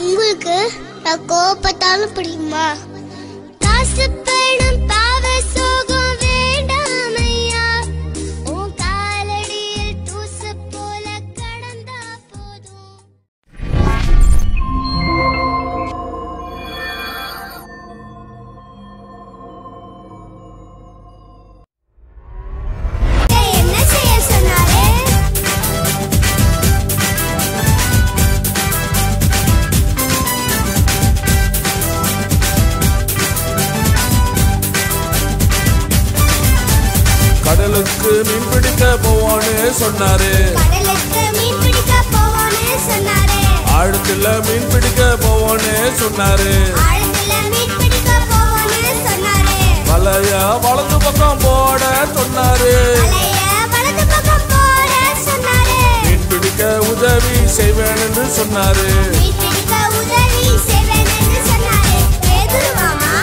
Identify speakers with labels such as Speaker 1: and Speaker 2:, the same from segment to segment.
Speaker 1: உங்களுக்கு நான் கோபப்பட்டாலும் பிடிக்குமா? காசு பணம் பாவ சோகம் வேண்டாமையா, உன் காலடியில் தூசு போல கடந்தா போதும். என்ன செய்ய சொன்னாரே?
Speaker 2: கடலுக்கு மீன் பிடிக்க போவான்னு சொன்னாரு.
Speaker 1: கடலுக்கு மீன் பிடிக்க போவான்னு சொன்னாரு.
Speaker 2: ஆழத்துல மீன் பிடிக்க போவான்னு சொன்னாரு.
Speaker 1: ஆழத்துல மீன் பிடிக்க போவான்னு சொன்னாரு.
Speaker 2: வலைய வலது பக்கம் போட சொன்னாரு.
Speaker 1: வலைய வலது பக்கம் போட சொன்னாரு.
Speaker 2: மீன் பிடிக்க உதவி செய்வேன் என்று சொன்னாரு.
Speaker 1: மீன் பிடிக்க உதவி செய்வேன் என்று சொன்னாரு. பேதுரு மாமா,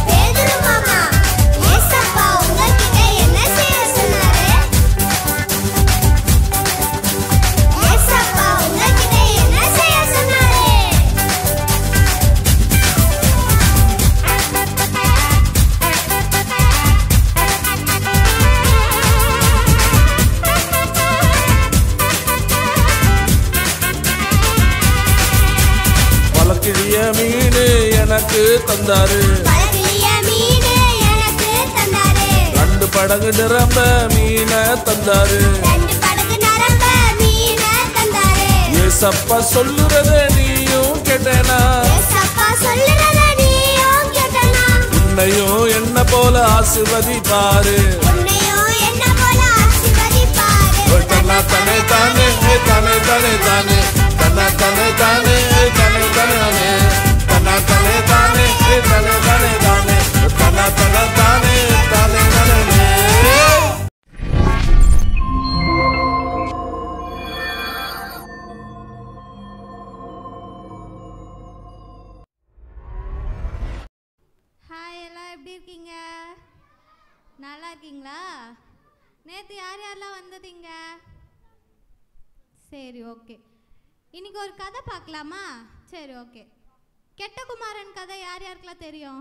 Speaker 1: பேதுரு மாமா, ஏசப்பா உங்ககிட்ட என்ன செய்ய சொன்னாரு? ஏசப்பா உங்ககிட்ட என்ன செய்ய சொன்னாரு?
Speaker 2: வலக்கிழிய மீன் எனக்கு தந்தாரு.
Speaker 1: பழகிய மீன் எனக்கு தந்தாரு.
Speaker 2: 2 படகு நிரம்ப மீன தந்தாரு.
Speaker 1: 2 படகு நிரம்ப மீன் தந்தாரு.
Speaker 2: ஏசப்பா சொல்லுறத நீயும் கேட்டேனா?
Speaker 1: ஏசப்பா சொல்லுறத நீயும் கேட்டனா?
Speaker 2: உன்னையும் என்ன போல ஆசீர்வதிப்பாரு.
Speaker 1: உன்னையும் என்ன போல ஆசீர்வதிப்பாரு.
Speaker 2: தன்னா தானே தானே தானே தானே தானே தன்னா தானே தானே தானே தானே தன்னா தானே தானே தானே தானே தானே தன்னா தானே தானே தானே தானே.
Speaker 3: ஹாய், எல்லாம் எப்படி இருக்கீங்க? நல்லா இருக்கீங்களா? நேற்று யார் யாரெல்லாம் வந்ததீங்க? சரி, ஓகே. இன்னைக்கு ஒரு கதை பார்க்கலாமா? சரி, ஓகே. கெட்ட குமாரன் கதை யார் யாருக்கெல்லாம் தெரியும்?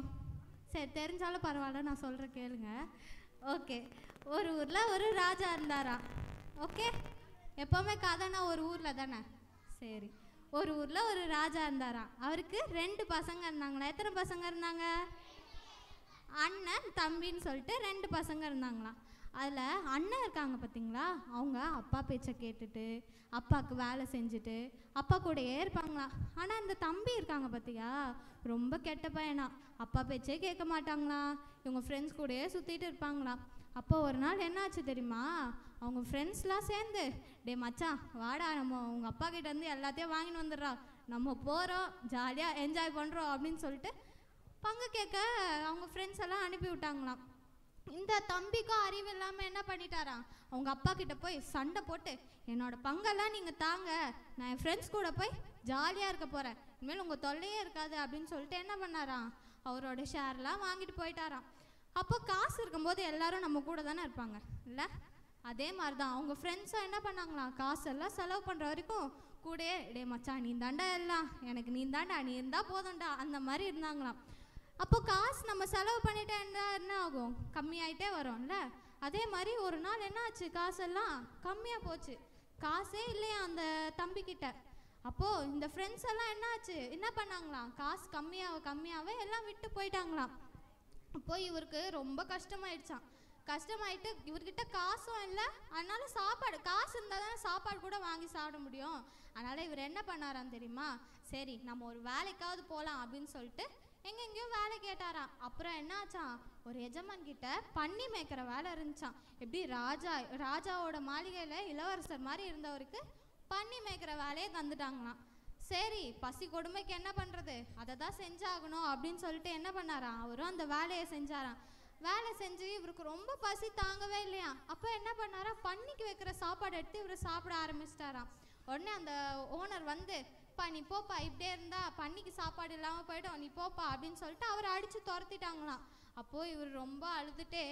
Speaker 3: சரி, தெரிஞ்சாலும் பரவாயில்ல, நான் சொல்கிறேன் கேளுங்க. ஓகே. ஒரு ஊரில் ஒரு ராஜா இருந்தாராம். ஓகே, எப்போவுமே கதைனா ஒரு ஊரில் தானே. சரி, ஒரு ஊரில் ஒரு ராஜா இருந்தாராம். அவருக்கு 2 பசங்க இருந்தாங்களா? எத்தனை பசங்க இருந்தாங்க? அண்ணன் தம்பின்னு சொல்லிட்டு 2 பசங்க இருந்தாங்களாம். அதில் அண்ணன் இருக்காங்க பார்த்தீங்களா, அவங்க அப்பா பேச்சை கேட்டுட்டு அப்பாவுக்கு வேலை செஞ்சுட்டு அப்பா கூடயே இருப்பாங்களாம். ஆனால் இந்த தம்பி இருக்காங்க பார்த்தியா, ரொம்ப கெட்ட பையனா. அப்பா பேச்சே கேட்க மாட்டாங்களாம். இவங்க ஃப்ரெண்ட்ஸ் கூடயே சுற்றிட்டு இருப்பாங்களாம். அப்போ ஒரு நாள் என்ன ஆச்சு தெரியுமா? அவங்க ஃப்ரெண்ட்ஸ்லாம் சேர்ந்து, டே மச்சான் வாடா, நம்ம உங்கள் அப்பா கிட்டேருந்து எல்லாத்தையும் வாங்கின்னு வந்துடுறா, நம்ம போகிறோம் ஜாலியாக என்ஜாய் பண்ணுறோம் அப்படின்னு சொல்லிட்டு பங்கு கேட்க அவங்க ஃப்ரெண்ட்ஸ் எல்லாம் அனுப்பி விட்டாங்களாம். இந்த தம்பிக்கும் அறிவு இல்லாமல் என்ன பண்ணிட்டாராம், அவங்க அப்பா கிட்ட போய் சண்டை போட்டு, என்னோட பங்கெல்லாம் நீங்கள் தாங்க, நான் என் ஃப்ரெண்ட்ஸ் கூட போய் ஜாலியாக இருக்க போகிறேன், இனிமேல் உங்கள் தொல்லையே இருக்காது அப்படின்னு சொல்லிட்டு என்ன பண்ணாராம், அவரோட ஷேர்லாம் வாங்கிட்டு போயிட்டாராம். அப்போ காசு இருக்கும்போது எல்லாரும் நம்ம கூட தானே இருப்பாங்க இல்லை? அதே மாதிரி தான் அவங்க ஃப்ரெண்ட்ஸும் என்ன பண்ணாங்களாம், காசெல்லாம் செலவு பண்ணுற வரைக்கும் கூடயே, டே மச்சான் நீ தாண்டா எல்லாம், எனக்கு நீ தாண்டா, நீ இருந்தால் போதும்டா, அந்த மாதிரி இருந்தாங்களாம். அப்போ காசு நம்ம செலவு பண்ணிட்டே இருந்தால் என்ன ஆகும், கம்மியாயிட்டே வரும்ல. அதே மாதிரி ஒரு நாள் என்ன ஆச்சு, காசெல்லாம் கம்மியாக போச்சு, காசே இல்லையா அந்த தம்பிக்கிட்ட. அப்போது இந்த ஃப்ரெண்ட்ஸ் எல்லாம் என்ன ஆச்சு, என்ன பண்ணாங்களாம், காசு கம்மியாகவே எல்லாம் விட்டு போயிட்டாங்களாம். அப்போ இவருக்கு ரொம்ப கஷ்டமாயிடுச்சான். கஷ்டமாயிட்டு இவர்கிட்ட காசும் இல்லை, அதனால சாப்பாடு, காசு இருந்தால் தானே சாப்பாடு கூட வாங்கி சாப்பிட முடியும். அதனால் இவர் என்ன பண்ணாராம் தெரியுமா, சரி நம்ம ஒரு வேலைக்காவது போகலாம் அப்படின்னு சொல்லிட்டு எங்கெங்கேயோ வேலை கேட்டாராம். அப்புறம் என்ன ஆச்சான், ஒரு எஜமான் கிட்ட பன்னி மேய்க்கிற வேலை இருந்துச்சான். எப்படி ராஜாவோட மாளிகையில் இளவரசர் மாதிரி இருந்தவருக்கு பன்னி மேய்க்கிற வேலையை தந்துட்டாங்களாம். சரி, பசி கொடுமைக்கு என்ன பண்ணுறது, அதை தான் செஞ்சாகணும் அப்படின்னு சொல்லிட்டு என்ன பண்ணாராம், அவரும் அந்த வேலையை செஞ்சாராம். வேலை செஞ்சு இவருக்கு ரொம்ப பசி தாங்கவே இல்லையா. அப்போ என்ன பண்ணாரா, பன்னிக்கு வைக்கிற சாப்பாடு எடுத்து இவர் சாப்பிட ஆரம்பிச்சிட்டாராம். உடனே அந்த ஓனர் வந்து, நீ போப்பா, இப்படியே இருந்தா பன்னிக்கு சாப்பாடு இல்லாமல் போய்டும், நீ போப்பா அப்படின்னு சொல்லிட்டு அவரை அடித்து துரத்திட்டாங்களாம். அப்போது இவர் ரொம்ப அழுதுட்டே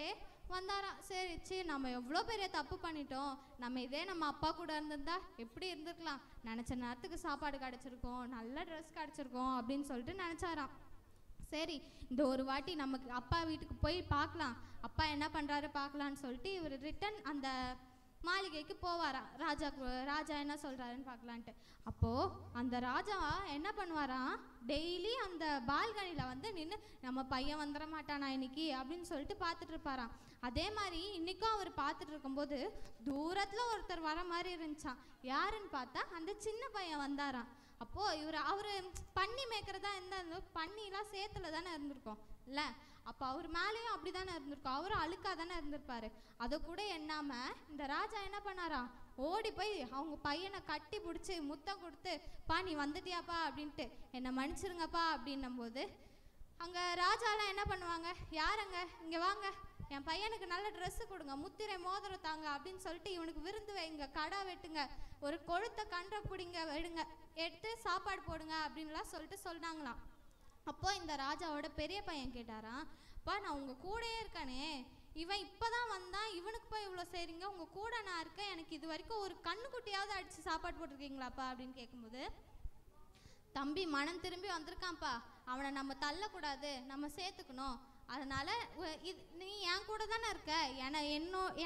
Speaker 3: வந்தாராம். சரி நம்ம எவ்வளோ பெரிய தப்பு பண்ணிட்டோம், நம்ம இதே நம்ம அப்பா கூட இருந்திருந்தா எப்படி இருந்திருக்கலாம், நினச்ச நேரத்துக்கு சாப்பாடு கிடச்சிருக்கோம், நல்ல ட்ரெஸ் கிடச்சிருக்கோம் அப்படின்னு சொல்லிட்டு நினச்சாராம். சரி இந்த ஒரு வாட்டி நமக்கு அப்பா வீட்டுக்கு போய் பார்க்கலாம், அப்பா என்ன பண்ணுறாரு பார்க்கலான்னு சொல்லிட்டு இவர் ரிட்டன் அந்த மாளிகைக்கு போவாராம். ராஜா என்ன சொல்கிறாருன்னு பார்க்கலான்ட்டு. அப்போது அந்த ராஜா என்ன பண்ணுவாராம், டெய்லி அந்த பால்கனியில் வந்து நின்று நம்ம பையன் வந்துட மாட்டானா இன்னைக்கு அப்படின்னு சொல்லிட்டு பார்த்துட்டு இருப்பாராம். அதே மாதிரி இன்றைக்கும் அவர் பார்த்துட்டு இருக்கும்போது தூரத்தில் ஒருத்தர் வர மாதிரி இருந்துச்சான். யாருன்னு பார்த்தா அந்த சின்ன பையன் வந்தாராம். அப்போது அவர் பன்னி மேய்க்கிறதா இருந்தால் பன்னிலாம் சேத்துல தானே இருந்திருக்கோம் இல்லை, அப்போ அவர் மேலேயும் அப்படி தானே இருந்திருக்கோம், அவரும் அழுக்காக தானே இருந்திருப்பாரு. அதை கூட எண்ணாமல் இந்த ராஜா என்ன பண்ணாராம், ஓடி போய் அவங்க பையனை கட்டி பிடிச்சி முத்தம் கொடுத்து, பா நீ வந்துட்டியாப்பா அப்படின்ட்டு, என்னை மன்னிச்சிருங்கப்பா அப்படின்னும் போது அங்கே ராஜாலாம் என்ன பண்ணுவாங்க, யாருங்க இங்கே வாங்க, என் பையனுக்கு நல்ல ட்ரெஸ்ஸு கொடுங்க, முத்திரை மோதிரம் தாங்க அப்படின்னு சொல்லிட்டு இவனுக்கு விருந்து வைங்க, கடா வெட்டுங்க, ஒரு கொழுத்தை கன்றை பிடிங்க எடுங்க, எடுத்து சாப்பாடு போடுங்க அப்படின்லாம் சொல்லிட்டு சொன்னாங்களாம். அப்போது இந்த ராஜாவோட பெரிய பையன் கேட்டாராம், அப்பா நான் உங்கள் கூடயே இருக்கானே, இவன் இப்போ தான் வந்தான், இவனுக்கு போய் இவ்வளோ செய்கிறீங்க, உங்கள் கூட நான் இருக்கேன், எனக்கு இது வரைக்கும் ஒரு கண்ணுக்குட்டியாவது அடித்து சாப்பாடு போட்டிருக்கீங்களாப்பா அப்படின்னு கேட்கும்போது, தம்பி மனம் திரும்பி வந்திருக்கான்ப்பா, அவனை நம்ம தள்ளக்கூடாது, நம்ம சேர்த்துக்கணும், அதனால் நீ என் கூட தானே இருக்க,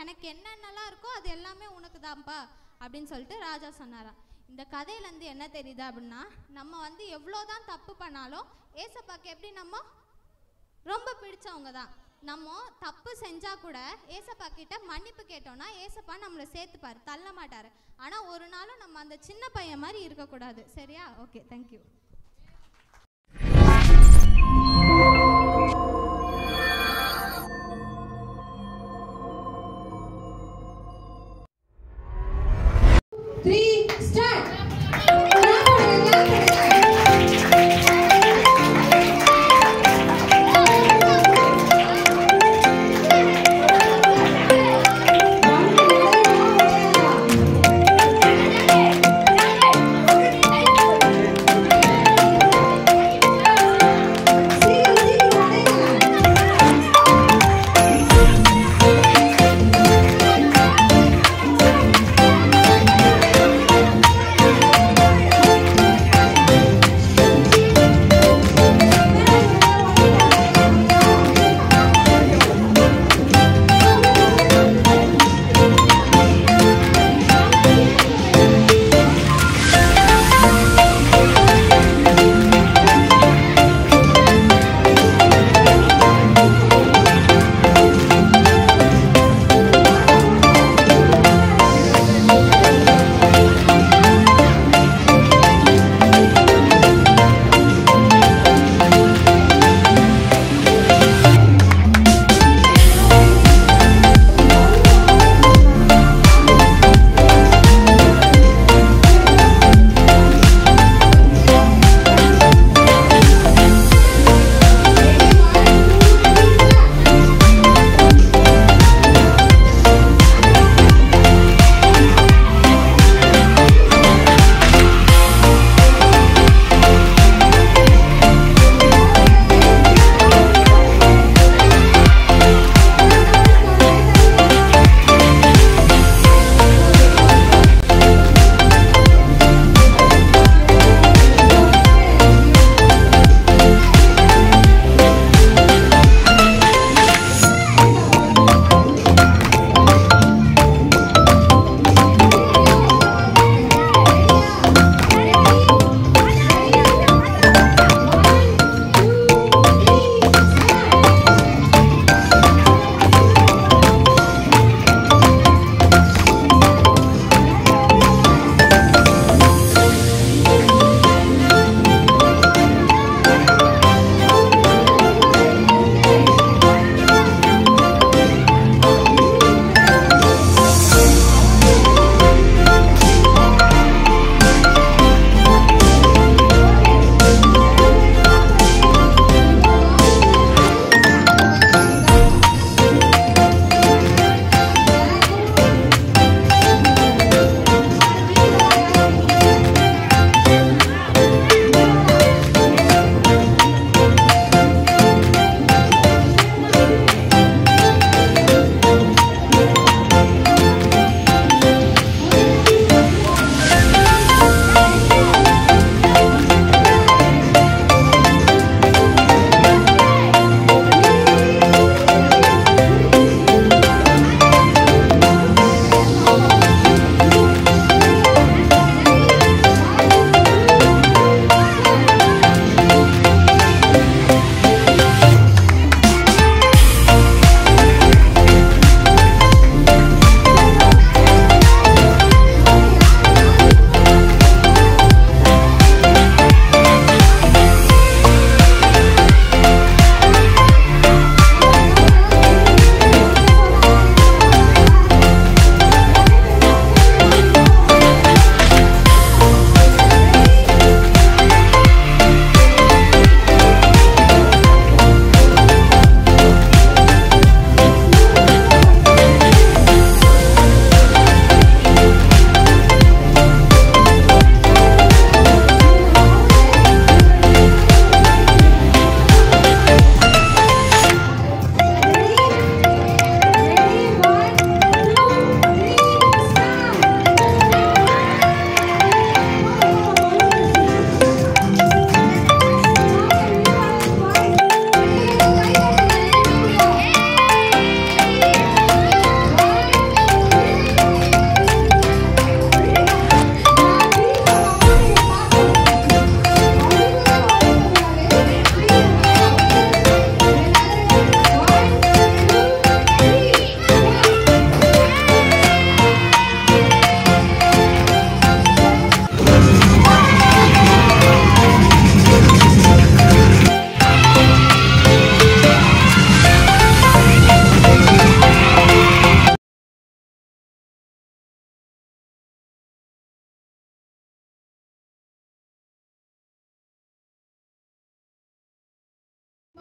Speaker 3: எனக்கு என்னென்னலாம் இருக்கோ அது எல்லாமே உனக்கு தான்ப்பா அப்படின்னு சொல்லிட்டு ராஜா சொன்னாராம். இந்த கதையிலேருந்து என்ன தெரியுது அப்படின்னா, நம்ம வந்து எவ்வளோதான் தப்பு பண்ணாலும் ஏசப்பாக்கு எப்படி நம்ம ரொம்ப பிடிச்சவங்க தான். நம்ம தப்பு செஞ்சால் கூட ஏசப்பா கிட்ட மன்னிப்பு கேட்டோம்னா ஏசப்பா நம்மளை சேர்த்துப்பார், தள்ள மாட்டார். ஆனால் ஒரு நாளும் நம்ம அந்த சின்ன பையன் மாதிரி இருக்கக்கூடாது. சரியா? Okay, thank you.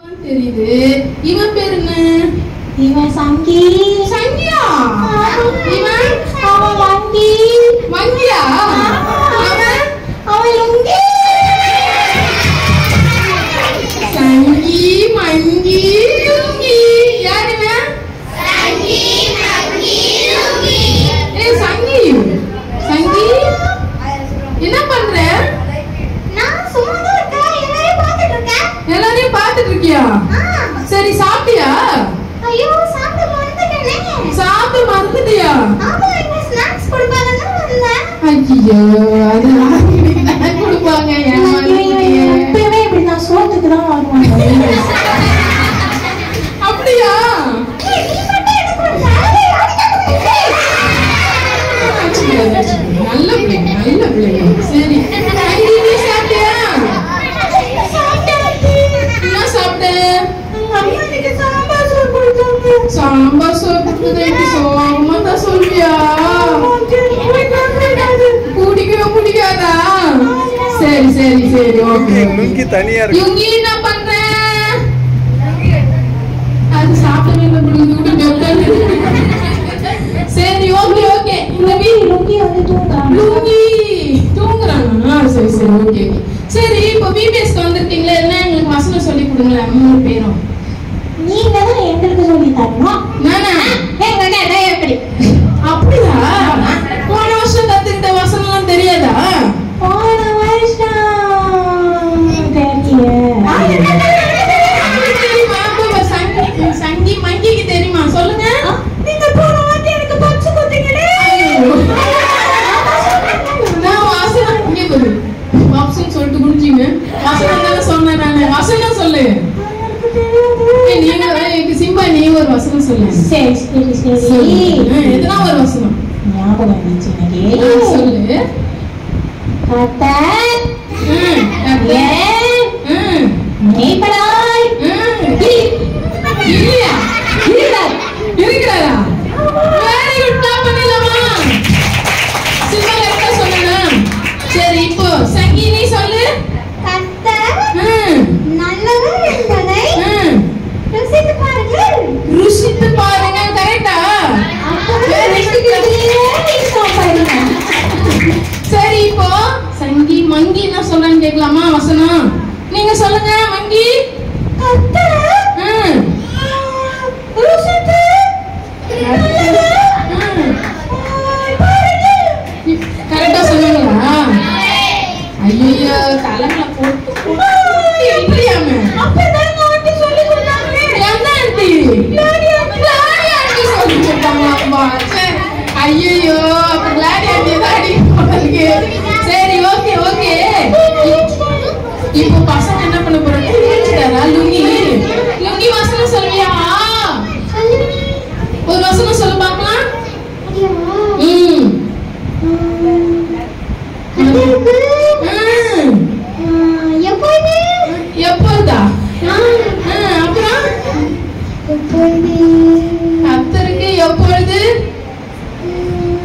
Speaker 4: தெரியுது. இவன் பேர் என்ன?
Speaker 5: இவன் சங்கி.
Speaker 4: சங்கியா?
Speaker 5: இவன் அவன் வங்கி.
Speaker 4: வங்கியா?
Speaker 5: அவன் லுங்கி.
Speaker 4: சங்கி மங்கி லுங்கி. யார் இவன்?
Speaker 1: சங்கி மங்கி லுங்கி.
Speaker 4: ஏய் சங்கி, சங்கி என்ன பண்ற?
Speaker 1: நான் சும்மா தான் இருக்கேன். எல்லாரையும் பார்த்துட்டு இருக்கேன்.
Speaker 4: எல்லாரையும் பார்த்துட்டு இருக்கியா? சரி சாப்பிட்டியா?
Speaker 1: ஐயோ சாப்பிட மறந்துட்டேனே.
Speaker 4: சாப்பிட்டு மறந்துட்டியா?
Speaker 1: ஆமா இங்க ஸ்நாக்ஸ் கொடுப்பாங்கன்னு வந்தேன்.
Speaker 4: ஐயோ அது நான் கொடுப்பாங்க.
Speaker 5: எப்பயுமே இப்படி நான் சோத்துக்கு தான் வருவாங்க.
Speaker 4: அப்படியா?
Speaker 1: நீ மட்டும் எனக்கு ஒரு சாலரி
Speaker 4: நல்ல பிள்ளைங்க, நல்ல பிள்ளைங்க. சரி நீ சாப்பிட்டியா? என்ன சாப்பிட்ட?
Speaker 5: சாம்பார் சோறு கொடுத்தாங்க.
Speaker 4: சாம்பார் சோறு கொடுத்தது சோகமா தான் சொல்வியா? பிடிக்காதா? சரி சரி சரி ஓகே.
Speaker 2: லுங்கி தனியா இருக்கு.
Speaker 4: லுங்கி என்ன பண்ற? அது சாப்பிடவே இல்லை. சரி ஓகே ஓகே.
Speaker 5: லுங்கி வந்து தூங்குறாங்க.
Speaker 4: லுங்கி தூங்குறாங்க. சரி சரி ஓகே. சரி இப்போ பிபிஎஸ்க்கு வந்திருக்கீங்களா? என்ன எங்களுக்கு வசனம் சொல்லி கொடுங்களேன் 3 பேரும்.
Speaker 5: நீங்க தான் எங்களுக்கு சொல்லி தரணும்.
Speaker 4: நானா?
Speaker 5: எங்க கேட்டா எப்படி?
Speaker 4: அப்படியா? போன வருஷம் கத்துக்கிட்ட வசனம்லாம் தெரியாதா?
Speaker 5: போன வருஷம் தெரியல.
Speaker 4: தெரியுமா? அப்ப சங்கி மங்கிக்கு தெரியுமா? சொல்லுங்க.
Speaker 5: நீங்க போன வாட்டி எனக்கு பச்சை குத்திங்களே.
Speaker 4: நான் வசனம் இங்கே பாரு. ஆப்ஷன் சொல்லிட்டு குடிச்சீங்க. வசனம் தானே சொன்னேன் நானு. வசனம் சொல்லு. நீங்க சிம்பா நீ ஒரு வசனம் சொல்லு.
Speaker 5: சரி சரி சரி.
Speaker 4: எதுனா ஒரு வசனம்
Speaker 5: ஞாபகம் வந்துச்சு எனக்கு.
Speaker 4: சொல்லு.
Speaker 5: கத்தர்
Speaker 4: ம்
Speaker 5: மேய்ப்பனாய்
Speaker 4: இல்லையா? இருக்கிறாரா? Very good. கிளாப் பண்ணலாமா? சிம்பா கரெக்டா சொன்னா. சரி இப்போ சங்கி நீ சொல்லு.
Speaker 1: கர்த்தர்
Speaker 4: ம்
Speaker 1: நல்லவர் என்பதை
Speaker 4: ம்
Speaker 1: ருசித்து பாருங்கள்.
Speaker 4: ருசித்து பாருங்க. கரெக்டா? சரி இப்போ சங்கி மங்கி என்ன சொல்றான்னு கேட்கலாமா? வசனம் நீங்க சொல்லுங்க. மங்கி கரெக்டா சொன்னீங்களா? ஐயோ தலைமையில போட்டு இல்லையாமே. ஐயோ அப்ப கிளாடி ஆண்டி தான் அடிக்க. சரி ஓகே ஓகே. இப்போ பசங்க என்ன பண்ண போறாங்க? லுங்கி லுங்கி வசனம் சொல்வியா? ஒரு வசனம் சொல்ல பார்க்கலாம். எப்போதா? அப்புறம் கர்த்தருக்கு எப்பொழுது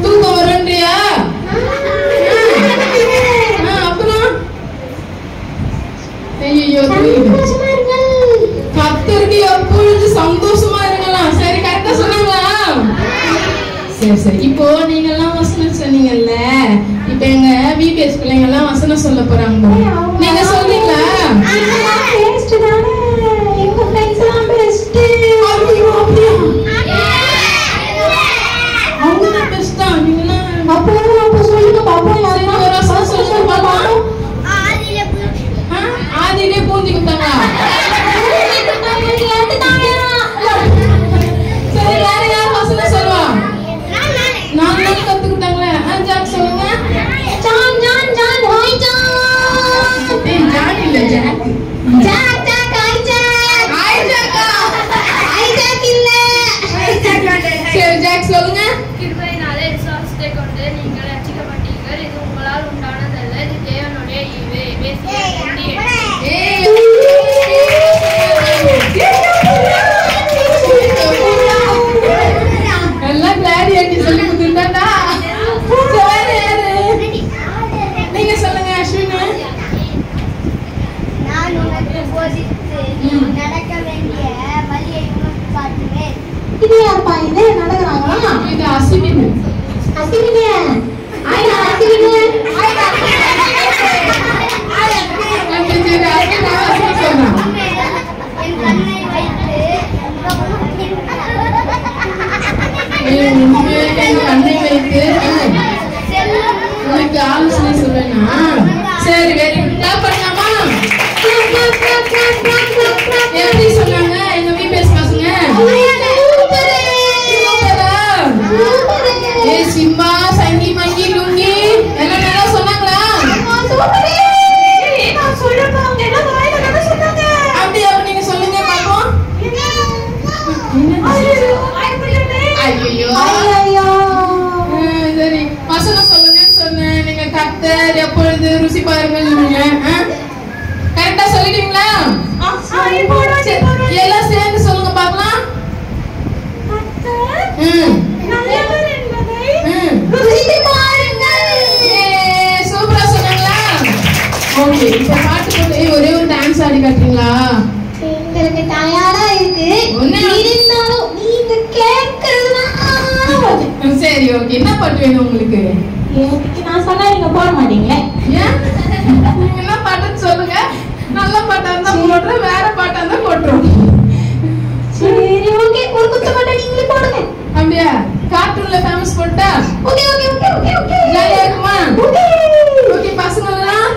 Speaker 4: தூக்கம் வரும்ன்றியா? அப்புறம் ஐயோ கர்த்தருக்கு எப்பொழுது சந்தோஷமா இருக்கலாம். சரி கரெக்டா சொன்னீங்களா? சரி சரி. இப்போ நீங்க எல்லாம் வசனம் சொன்னீங்கல்ல. இப்ப எங்க பிபிஎஸ் பிள்ளைங்க எல்லாம் வசனம் சொல்ல போறாங்க. நீங்க சொல்றீங்களா? ஆதியிலே பூந்தி குத்தாங்களா? சரி வேற யார் வசனம் சொல்லுவா? நான் கத்துக்கிட்டாங்களே. ஜாக் சொல்லுங்க. ஜான் இல்ல ஜாக். ஏய் சிம்பா சங்கி மங்கி லுங்கி எல்லாம் நல்லா சொன்னாங்களா?
Speaker 5: நான் சொல்றேன் அவங்க என்ன வாயில கதை சொன்னாங்க.
Speaker 4: அப்படியே நீங்க சொல்லுங்க பாப்போம். ஐயோ
Speaker 5: ஐயோ
Speaker 4: சரி வசனம் சொல்லுங்கன்னு சொன்னேன். நீங்க கர்த்தர் எப்பொழுது ருசி பாருங்கள் கரெக்டா சொல்லிட்டீங்களா? எல்லாம் சேர்ந்து சொல்லுங்க பாக்கலாம். சூப்பரா சொன்னாங்களா? ஓகே இப்ப பாட்டு போட்டு ஒரே ஒரு டான்ஸ் ஆடி காட்டுறீங்களா?
Speaker 1: எங்களுக்கு டயர்டா இருக்கு. இருந்தாலும் நீங்க கேட்கறதுனா
Speaker 4: சரி ஓகே என்ன பாட்டு வேணும் உங்களுக்கு?
Speaker 5: நான் சொன்னா நீங்க போட மாட்டீங்களே.
Speaker 4: ஏன் நீங்க என்ன பாட்டுன்னு சொல்லுங்க. நல்ல பாட்டா இருந்தா போடுறோம், வேற பாட்டா இருந்தா போட்டுரும்.
Speaker 5: சரி ஓகே ஒரு குத்து பாட்டை நீங்களே போடுங்க.
Speaker 4: அப்படியா? கார்ட்டூன்ல ஃபேமஸ் போட்டா
Speaker 5: okay okay okay okay okay
Speaker 4: ஜாலியா இருக்குமா?
Speaker 5: ஓகே
Speaker 4: ஓகே பசங்களெல்லாம்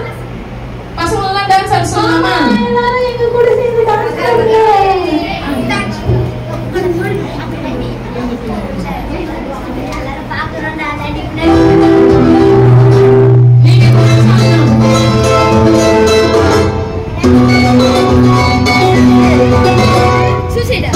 Speaker 4: டான்ஸ் ஆட சொல்லலாமா?
Speaker 5: எல்லாரும் எங்க கூட சேர்ந்து டான்ஸ் ஆடுங்க.
Speaker 1: எல்லாரும் பாக்குறோம்டா நடிப்பு.
Speaker 4: நீங்க கூட சொல்லலாம்.
Speaker 1: சுசிடா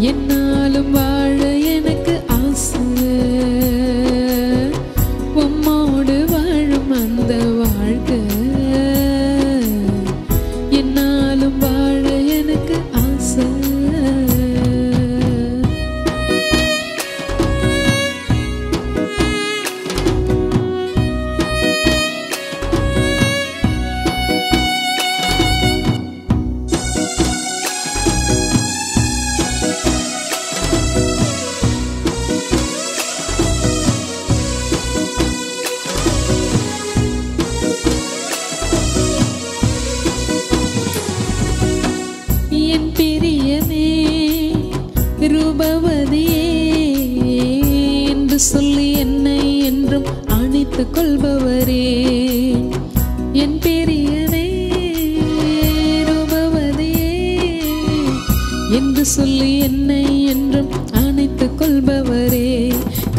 Speaker 6: என்னாலும் என் பிரியமே ரூபவதியே என்று சொல்லி என்னை என்றும் அணைத்துக் கொள்பவரே. என் பிரியமே ரூபவதியே என்று சொல்லி என்னை என்றும் அணைத்துக் கொள்பவரே.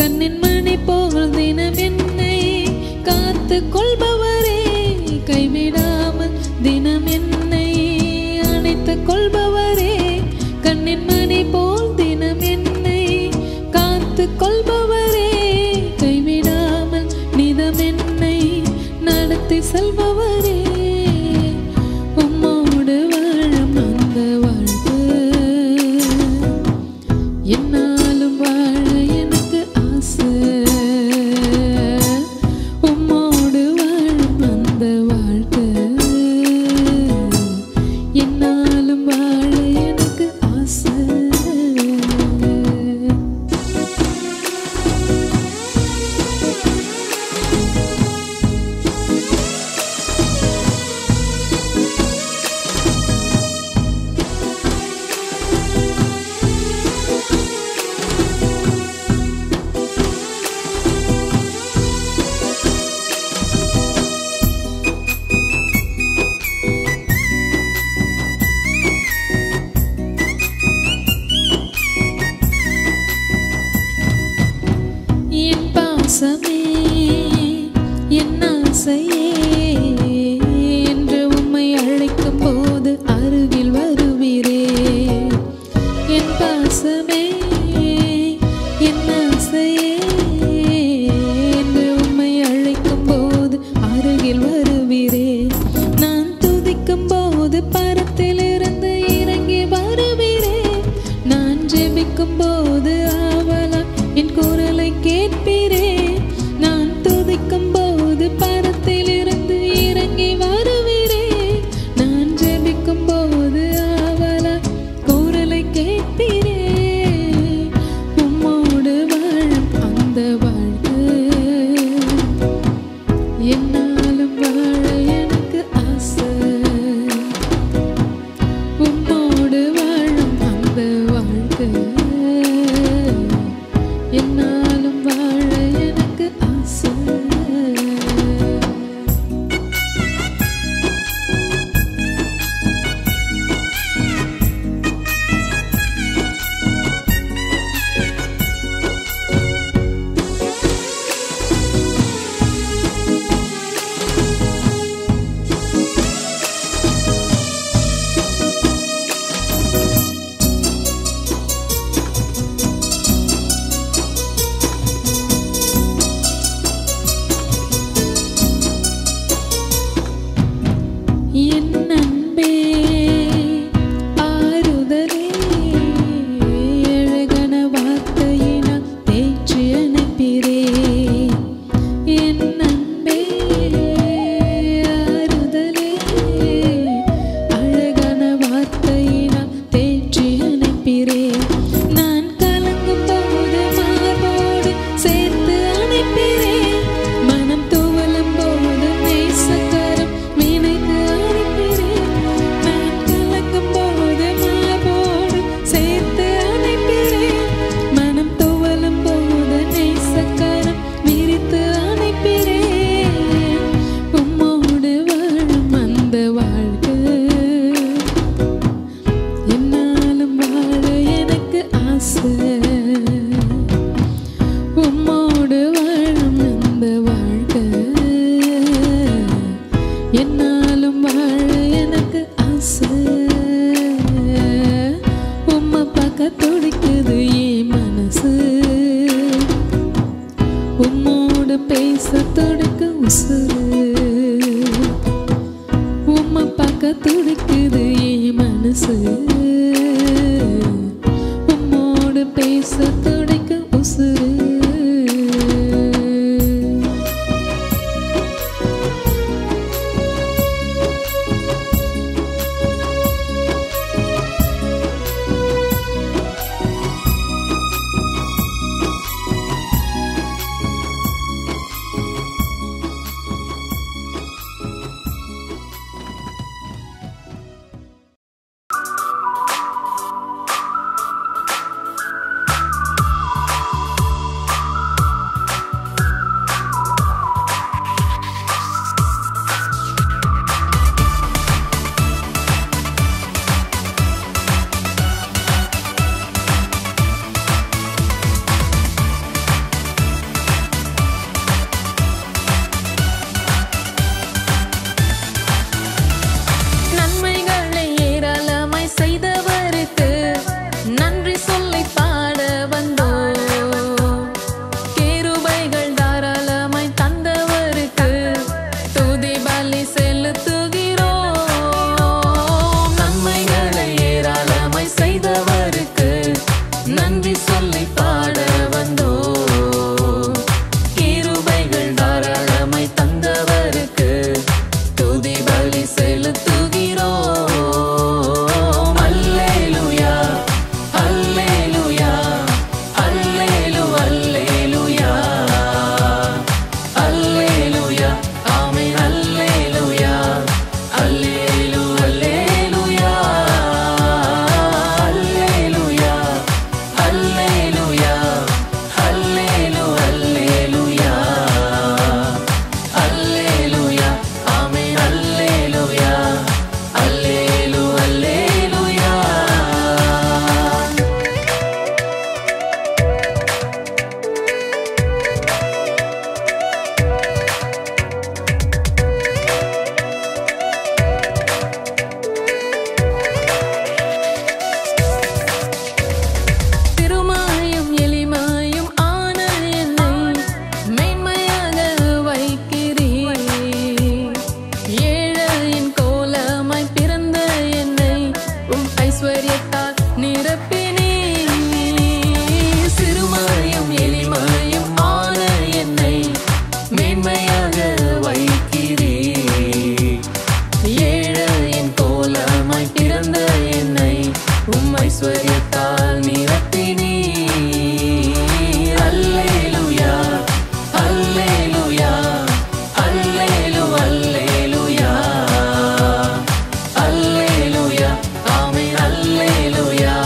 Speaker 6: கண்ணின் மணி போல் தினம் என்னை காத்து கொள்பவரே. கைவிடாமல் தினம் என்னை அணைத்துக் கொள்பவரே. கண்ணின் மணி போல் தினம் என்னை காத்து கொள்பவரே. கைவிடாமல் நிதம் என்னை நடத்தி செல்பவரே. உம்மோடு வாழும் அந்த வாழ்வு என்னாலும் வாழ எனக்கு ஆசை. உம்மோடு வாழும் அந்த வாழ்க்கை என்னாலும் வாழ எனக்கு ஆசை. என் பாசமே என் ஆசையே என்று உம்மை அழைக்கும் போது அருகில் வருவீரே. என் பாசமே என் ஆசையே என்று உம்மை அழைக்கும் போது அருகில் வருவீரே. நான் துதிக்கும் போது பரத்திலிருந்து இறங்கி வருவீரே. நான் ஜெபிக்கும் போது ஆவலா என் குரலை கேட்பீரே. நான் துதிக்கும் போது பரத்திலிருந்து இறங்கி வருவீரே. நான் ஜெபிக்கும் போது ஆவலா குரலை கேட்பீரே. உம்மோடு வாழும் அந்த வாழ்வு என்னாலும் வாழ எனக்கு ஆசை. உம்மோடு வாழும் அந்த வாழ்க்கை என்னாலும் வாழ எனக்கு ஆசை. என் அன்பே ஆறுதலே அழகான வார்த்தையினால் தேற்றி அனுப்பிறே. என் அன்பே ஆறுதலே அழகான வார்த்தையினால் தேற்றி அனுப்பிறே. நான் கலங்கும் போது மார்போடு சேர்த்து அனுப்பிறே. மனம் துவளும் போது நேசக்கரம் நினைத்து அனுப்பிறே. நான் கலங்கும் போது மார்போடு சேர்த்து அனுப்பிறே. மனம் துவளும் போது நேசக்கரம் விரித்து அனுப்பிறே. உம்மோடு வாழும் அந்த வாழ்க்கை என்னாலும் வாழ எனக்கு ஆசை. உம்மோடு வாழும் அந்த வாழ்க்கை என்னாலும் வாழ எனக்கு ஆசை. உம்மை பார்க்க துடிக்குது என் மனசு. உம்மோடு பேச துடிக்கு உசுறு. உம்மை பார்க்க துடிக்குது என் மனசு. உம்மோடு பேச துடிக்கு உசுறு. ஐஸ்வர்யத்தால் நிரப்பினே சிறுமையும் எளிமையும் ஆன என்னை மேன்மையாக வைக்கிறே ஏழையின் கோலமாய் பிறந்த என்னை ஐஸ்வர்யத்தால் நிரப்பினே அல்லேலூயா அல்லேலூயா அல்லேலூயா அல்லேலூயா ஆமென் அல்லேலூயா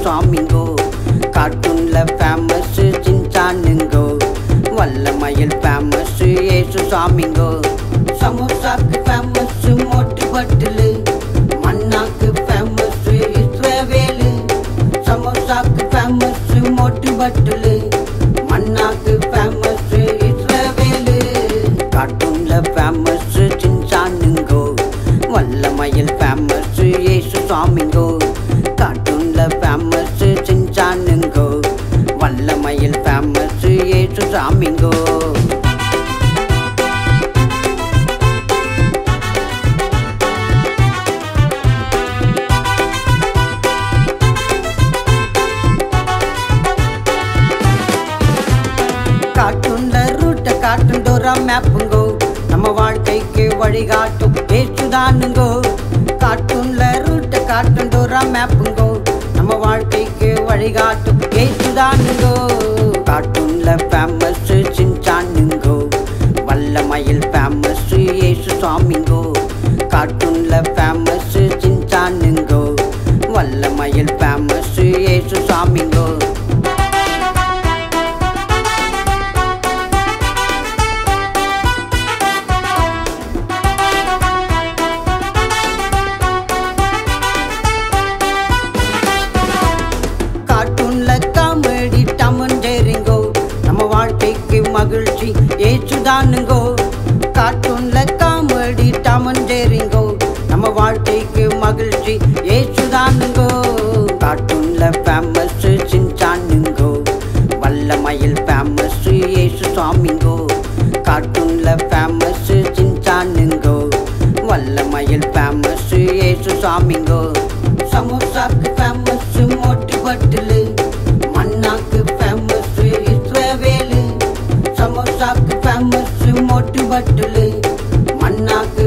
Speaker 7: சாமிங்கோ கார்ட்டூன்ல ஃபேமஸ் சின்சானுங்கோ வல்லமையில் ஃபேமஸ் ஏசு சாமிங்கோ சமோசாக்கு ஃபேமஸ் மோட்டு பட்டுலு மண்ணாக்கு ஃபேமஸ் இஸ்ரவேலு சமோசாக்கு ஃபேமஸ் மோட்டு பட்டுலு மண்ணாக்கு ஃபேமஸ் இஸ்ரவேலு கார்ட்டூன்ல ஃபேமஸ் சின்சானுங்கோ வல்லமையில் ஃபேமஸ் ஏசு சாமிங்கோ கார்ட்டூன்ல ஃபேமஸ் சின்சானுங்கோ வல்லமையில் ஃபேமஸ் ஏசு சாமிங்கோ கார்ட்டூன்ல ரூட்டை காட்டும் டோரா மேப்புங்கோ நம்ம வாழ்க்கைக்கு வழிகாட்டும் ஏசுதானுங்கோ கார்ட்டூன்ல ரூட்டை காட்டும் டோரா மேப்புங்கோ நம்ம வாழ்க்கைக்கு வழிகாட்டும் ஏசுதானுங்கோ கார்ட்டூன்ல ஃபேமஸ் சின்சானுங்கோ வல்லமையில் ஃபேமஸ் ஏசு சாமிங்கோ கார்ட்டூன்ல ஃபேமஸ் சின்சானுங்கோ வல்லமையில் ஃபேமஸ் ஏசு சாமிங்கோ கார்ட்டூன்ல காமெடி டாமன் ஜெரிங்கோ நம்ம வாழ்க்கைக்கு மகிழ்ச்சி ஏசுதானுங்கோ கார்ட்டூன்ல காமெடி டாமன் ஜெரிங்கோ நம்ம வாழ்க்கைக்கு மகிழ்ச்சி ஏசுதானுங்கோ கார்ட்டூன்ல ஃபேமஸ் சின்சானுங்கோ வல்லமையில் ஃபேமஸ் ஏசு சாமிங்கோ கார்ட்டூன்ல ஃபேமஸ் சின்சானுங்கோ வல்லமையில் ஃபேமஸ் ஏசு சாமிங்கோ சமோசாக்கு ஃபேமஸ் மோட்டு பட்டுலு மண்ணாக்கு ஃபேமஸ் இஸ்ரவேலு சமோசாக்கு ஃபேமஸ் மோட்டு பட்டுலு மண்ணாக்கு